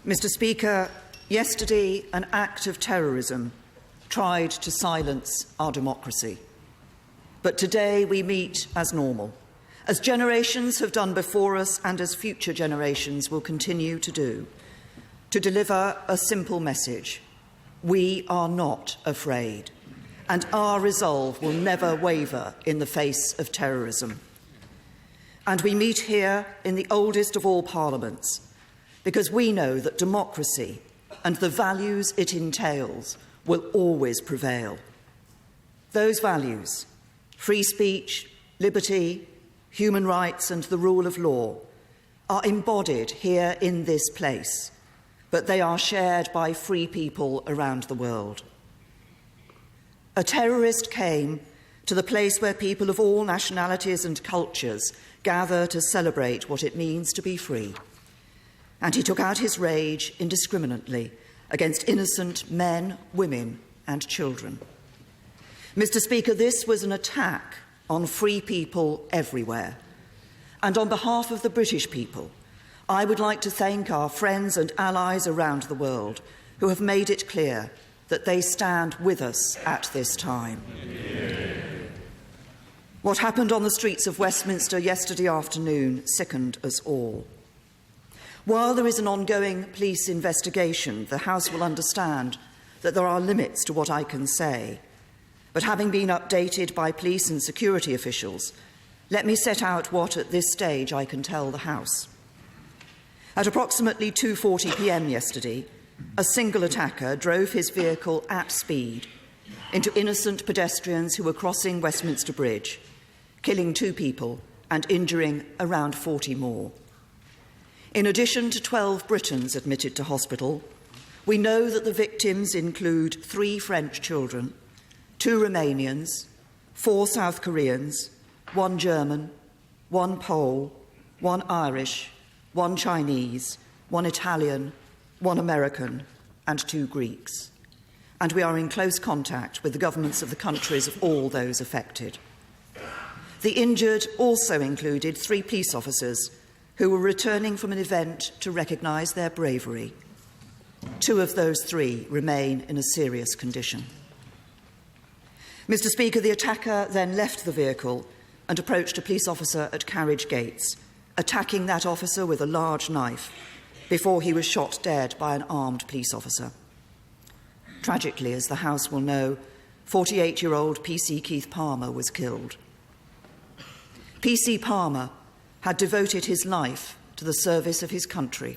Mr. Speaker, yesterday an act of terrorism tried to silence our democracy. But today we meet as normal, as generations have done before us and as future generations will continue to do, to deliver a simple message. We are not afraid, and our resolve will never waver in the face of terrorism. And we meet here in the oldest of all parliaments, because we know that democracy and the values it entails will always prevail. Those values, free speech, liberty, human rights and the rule of law, are embodied here in this place, but they are shared by free people around the world. A terrorist came to the place where people of all nationalities and cultures gather to celebrate what it means to be free. And he took out his rage indiscriminately against innocent men, women and children. Mr. Speaker, this was an attack on free people everywhere. And on behalf of the British people, I would like to thank our friends and allies around the world who have made it clear that they stand with us at this time. What happened on the streets of Westminster yesterday afternoon sickened us all. While there is an ongoing police investigation, the House will understand that there are limits to what I can say. But having been updated by police and security officials, let me set out what at this stage I can tell the House. At approximately 2:40 p.m. yesterday, a single attacker drove his vehicle at speed into innocent pedestrians who were crossing Westminster Bridge, killing 2 people and injuring around 40 more. In addition to 12 Britons admitted to hospital, we know that the victims include 3 French children, 2 Romanians, 4 South Koreans, 1 German, 1 Pole, 1 Irish, 1 Chinese, 1 Italian, 1 American and 2 Greeks. And we are in close contact with the governments of the countries of all those affected. The injured also included 3 police officers who were returning from an event to recognise their bravery. 2 of those 3 remain in a serious condition. Mr. Speaker, the attacker then left the vehicle and approached a police officer at carriage gates, attacking that officer with a large knife before he was shot dead by an armed police officer. Tragically, as the House will know, 48-year-old PC Keith Palmer was killed. PC Palmer had devoted his life to the service of his country.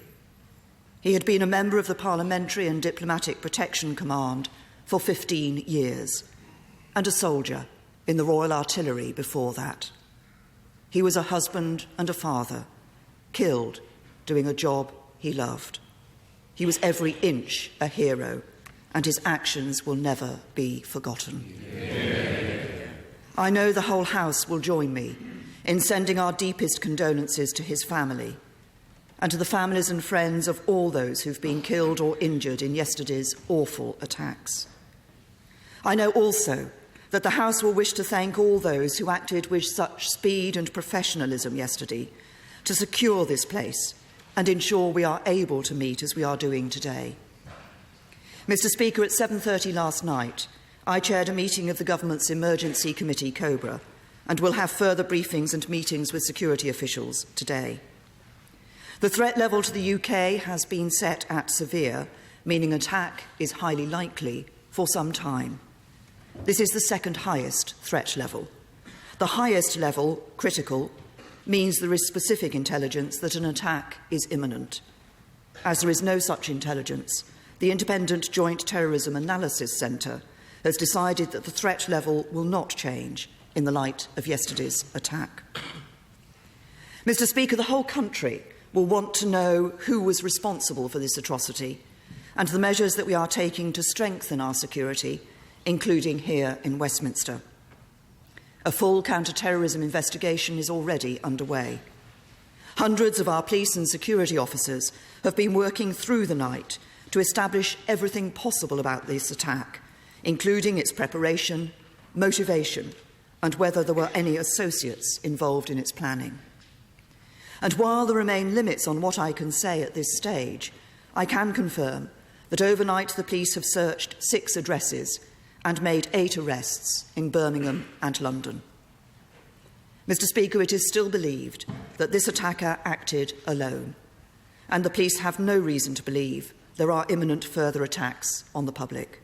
He had been a member of the Parliamentary and Diplomatic Protection Command for 15 years and a soldier in the Royal Artillery before that. He was a husband and a father, killed doing a job he loved. He was every inch a hero, and his actions will never be forgotten. Yeah. I know the whole House will join me in sending our deepest condolences to his family and to the families and friends of all those who've been killed or injured in yesterday's awful attacks. I know also that the House will wish to thank all those who acted with such speed and professionalism yesterday to secure this place and ensure we are able to meet as we are doing today. Mr. Speaker, at 7:30 last night, I chaired a meeting of the Government's Emergency Committee, COBRA, and will have further briefings and meetings with security officials today. The threat level to the UK has been set at severe, meaning attack is highly likely for some time. This is the second highest threat level. The highest level, critical, means there is specific intelligence that an attack is imminent. As there is no such intelligence, the Independent Joint Terrorism Analysis Centre has decided that the threat level will not change in the light of yesterday's attack. Mr. Speaker, the whole country will want to know who was responsible for this atrocity and the measures that we are taking to strengthen our security, including here in Westminster. A full counter-terrorism investigation is already underway. Hundreds of our police and security officers have been working through the night to establish everything possible about this attack, including its preparation, motivation, and whether there were any associates involved in its planning. And while there remain limits on what I can say at this stage, I can confirm that overnight the police have searched 6 addresses and made 8 arrests in Birmingham and London. Mr. Speaker, it is still believed that this attacker acted alone, and the police have no reason to believe there are imminent further attacks on the public.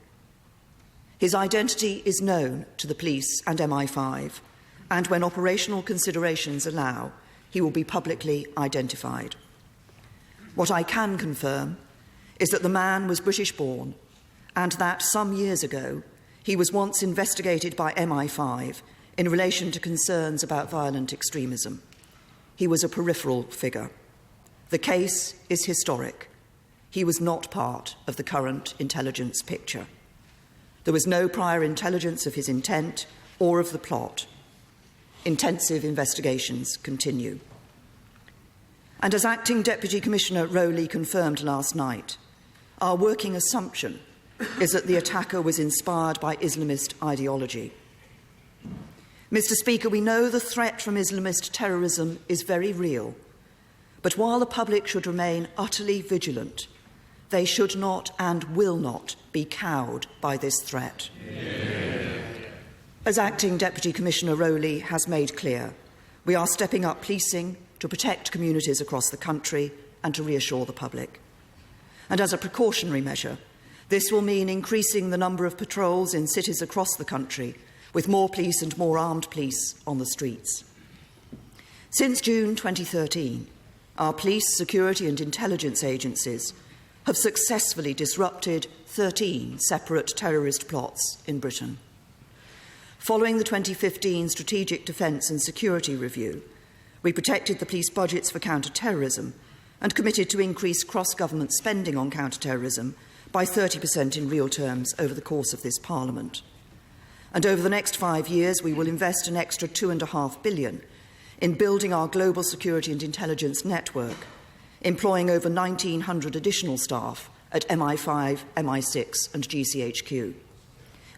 His identity is known to the police and MI5, and when operational considerations allow, he will be publicly identified. What I can confirm is that the man was British-born and that some years ago he was once investigated by MI5 in relation to concerns about violent extremism. He was a peripheral figure. The case is historic. He was not part of the current intelligence picture. There was no prior intelligence of his intent or of the plot. Intensive investigations continue. And as Acting Deputy Commissioner Rowley confirmed last night, our working assumption is that the attacker was inspired by Islamist ideology. Mr. Speaker, we know the threat from Islamist terrorism is very real, but while the public should remain utterly vigilant, they should not and will not be cowed by this threat. As Acting Deputy Commissioner Rowley has made clear, we are stepping up policing to protect communities across the country and to reassure the public. And as a precautionary measure, this will mean increasing the number of patrols in cities across the country, with more police and more armed police on the streets. Since June 2013, our police, security and intelligence agencies have successfully disrupted 13 separate terrorist plots in Britain. Following the 2015 Strategic Defence and Security Review, we protected the police budgets for counter-terrorism and committed to increase cross-government spending on counter-terrorism by 30% in real terms over the course of this Parliament. And over the next 5 years, we will invest an extra £2.5 billion in building our global security and intelligence network, employing over 1,900 additional staff at MI5, MI6 and GCHQ,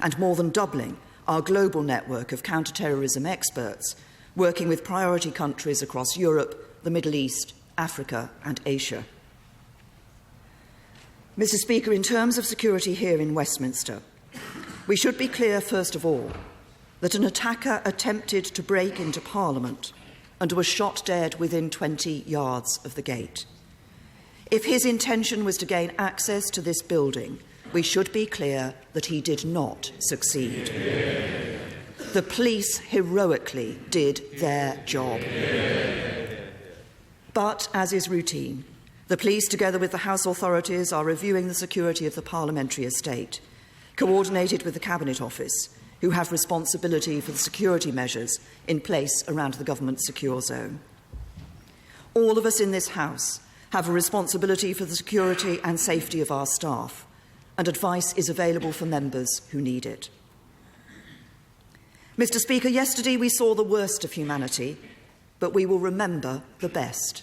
and more than doubling our global network of counter-terrorism experts, working with priority countries across Europe, the Middle East, Africa and Asia. Mr. Speaker, in terms of security here in Westminster, we should be clear, first of all, that an attacker attempted to break into Parliament and was shot dead within 20 yards of the gate. If his intention was to gain access to this building, we should be clear that he did not succeed. The police heroically did their job. But, as is routine, the police, together with the House authorities, are reviewing the security of the parliamentary estate, coordinated with the Cabinet Office, who have responsibility for the security measures in place around the government secure zone. All of us in this House have a responsibility for the security and safety of our staff, and advice is available for members who need it. Mr. Speaker, yesterday we saw the worst of humanity, but we will remember the best.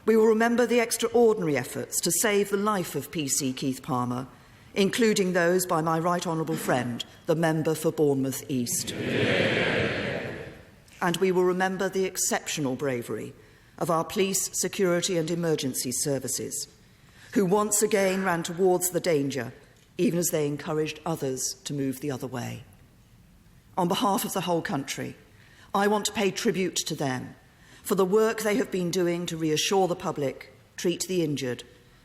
We will remember the extraordinary efforts to save the life of PC Keith Palmer, including those by my right honourable friend, the member for Bournemouth East. And we will remember the exceptional bravery of our police, security and emergency services, who once again ran towards the danger, even as they encouraged others to move the other way. On behalf of the whole country, I want to pay tribute to them for the work they have been doing to reassure the public, treat the injured,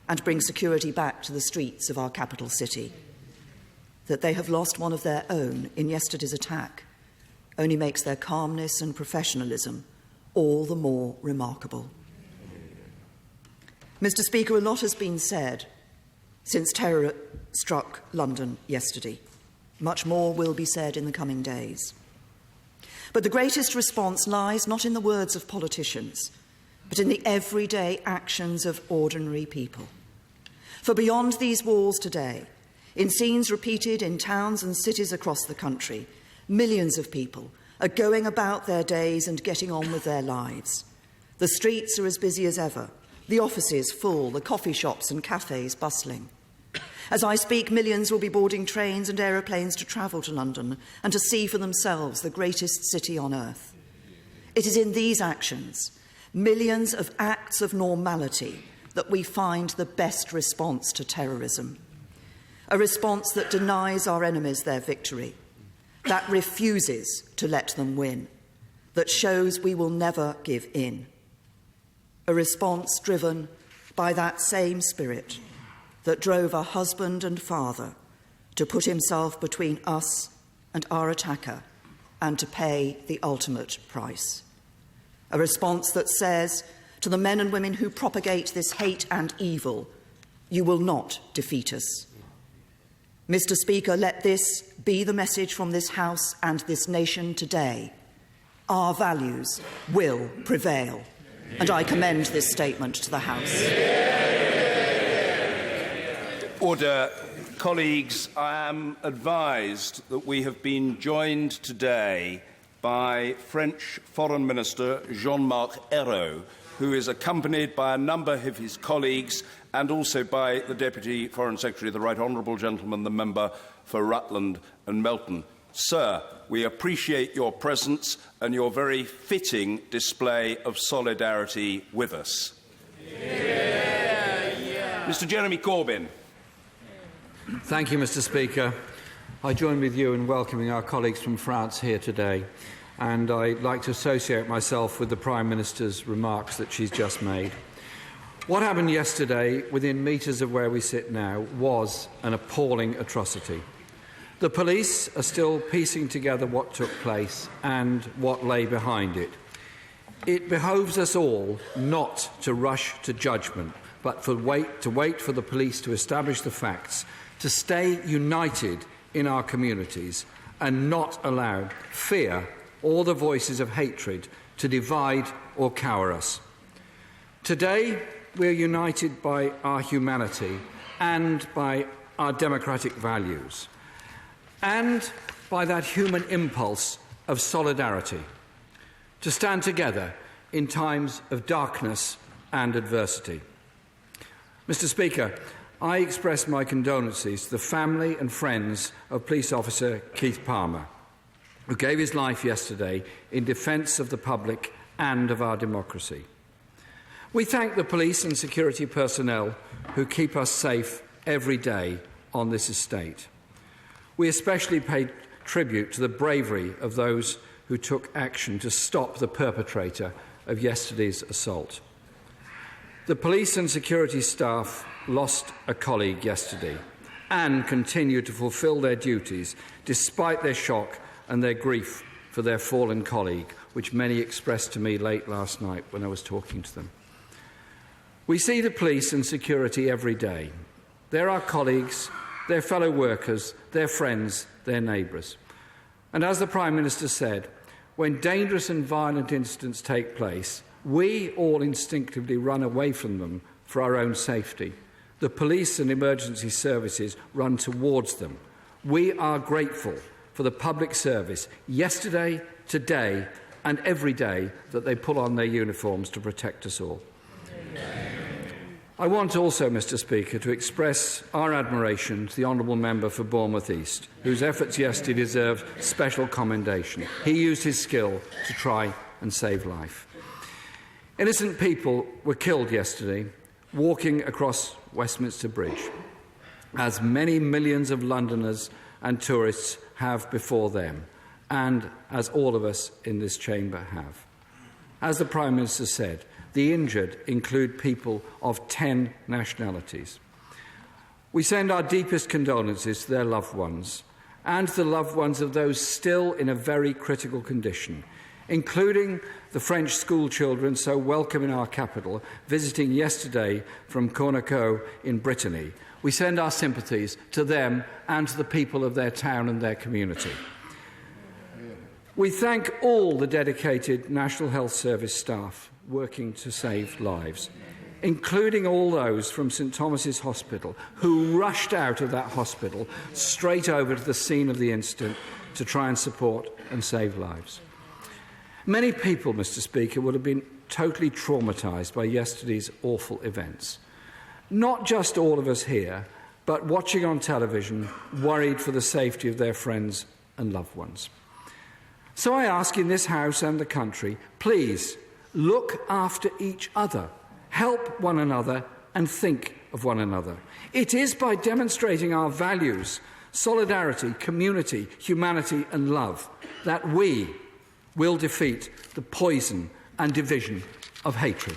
and bring security back to the streets of our capital city. That they have lost one of their own in yesterday's attack only makes their calmness and professionalism all the more remarkable. Mr. Speaker, a lot has been said since terror struck London yesterday. Much more will be said in the coming days. But the greatest response lies not in the words of politicians, but in the everyday actions of ordinary people. For beyond these walls today, in scenes repeated in towns and cities across the country, millions of people are going about their days and getting on with their lives. The streets are as busy as ever, the offices full, the coffee shops and cafes bustling. As I speak, millions will be boarding trains and aeroplanes to travel to London and to see for themselves the greatest city on earth. It is in these actions, millions of acts of normality, that we find the best response to terrorism, a response that denies our enemies their victory, that refuses to let them win, that shows we will never give in, a response driven by that same spirit that drove a husband and father to put himself between us and our attacker and to pay the ultimate price. A response that says to the men and women who propagate this hate and evil, you will not defeat us. Mr. Speaker, let this be the message from this House and this nation today. Our values will prevail. And I commend this statement to the House. Order. Colleagues, I am advised that we have been joined today by French Foreign Minister Jean-Marc Ayrault, who is accompanied by a number of his colleagues and also by the Deputy Foreign Secretary, the Right Honourable Gentleman, the Member for Rutland and Melton. Sir, we appreciate your presence and your very fitting display of solidarity with us. Mr. Jeremy Corbyn. Thank you, Mr. Speaker. I join with you in welcoming our colleagues from France here today, and I'd like to associate myself with the Prime Minister's remarks that she's just made. What happened yesterday, within metres of where we sit now, was an appalling atrocity. The police are still piecing together what took place and what lay behind it. It behoves us all not to rush to judgment, but to wait for the police to establish the facts, to stay united in our communities and not allow fear or the voices of hatred to divide or cower us. Today, we are united by our humanity and by our democratic values and by that human impulse of solidarity, to stand together in times of darkness and adversity. Mr. Speaker, I express my condolences to the family and friends of Police Officer Keith Palmer, who gave his life yesterday in defence of the public and of our democracy. We thank the police and security personnel who keep us safe every day on this estate. We especially pay tribute to the bravery of those who took action to stop the perpetrator of yesterday's assault. The police and security staff lost a colleague yesterday and continue to fulfil their duties despite their shock and their grief for their fallen colleague, which many expressed to me late last night when I was talking to them. We see the police and security every day. They're our colleagues, their fellow workers, their friends, their neighbours. And as the Prime Minister said, when dangerous and violent incidents take place, we all instinctively run away from them for our own safety. The police and emergency services run towards them. We are grateful for the public service yesterday, today, and every day that they pull on their uniforms to protect us all. I want also, Mr. Speaker, to express our admiration to the Honourable Member for Bournemouth East, whose efforts yesterday deserved special commendation. He used his skill to try and save life. Innocent people were killed yesterday walking across Westminster Bridge, as many millions of Londoners and tourists have before them, and as all of us in this chamber have. As the Prime Minister said, the injured include people of 10 nationalities. We send our deepest condolences to their loved ones and to the loved ones of those still in a very critical condition, including the French school children so welcome in our capital, visiting yesterday from Cornaco in Brittany. We send our sympathies to them and to the people of their town and their community. We thank all the dedicated National Health Service staff working to save lives, including all those from St Thomas's Hospital who rushed out of that hospital straight over to the scene of the incident to try and support and save lives. Many people, Mr. Speaker, would have been totally traumatised by yesterday's awful events. Not just all of us here, but watching on television, worried for the safety of their friends and loved ones. So I ask in this House and the country, please look after each other, help one another and think of one another. It is by demonstrating our values, solidarity, community, humanity and love, that we will defeat the poison and division of hatred.